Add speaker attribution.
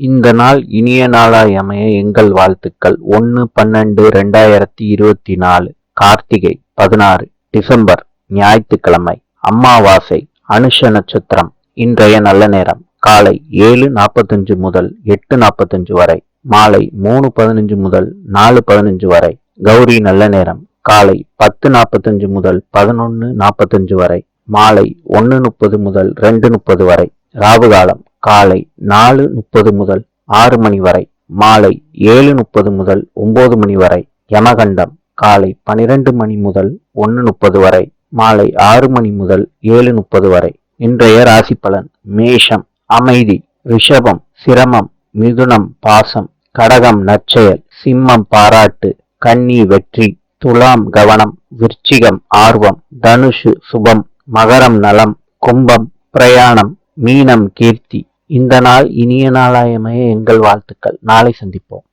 Speaker 1: இந்த நாள் இனிய நாளாய் அமைய எங்கள் வாழ்த்துக்கள். 1/12/2024 கார்த்திகை 16 டிசம்பர் ஞாயிற்றுக்கிழமை. அமாவாசை அனுஷ நட்சத்திரம். இன்றைய நல்ல நேரம் காலை 7:45 முதல் 8:45 வரை, மாலை 3:15 முதல் 4:15 வரை. கௌரி நல்ல நேரம் காலை 10:45 முதல் 11:45 வரை, மாலை 1:30 முதல் 2:30 வரை. ராவுகாலம் காலை 4:30 முதல் 6 மணி வரை, மாலை 7:30 முதல் 9 மணி வரை. யமகண்டம் காலை 12 மணி முதல் 1:30 வரை, மாலை 6 மணி முதல் 7:30 வரை. இன்றைய ராசி பலன். மேஷம் அமைதி, ரிஷபம் சிரமம், மிதுனம் பாசம், கடகம் நற்செயல், சிம்மம் பாராட்டு, கன்னி வெற்றி, துலாம் கவனம், விருச்சிகம் ஆர்வம், தனுஷு சுபம், மகரம் நலம், கும்பம் பிரயாணம், மீனம் கீர்த்தி. இந்த நாள் இனிய நாளாயமைய எங்கள் வாழ்த்துக்கள். நாளை சந்திப்போம்.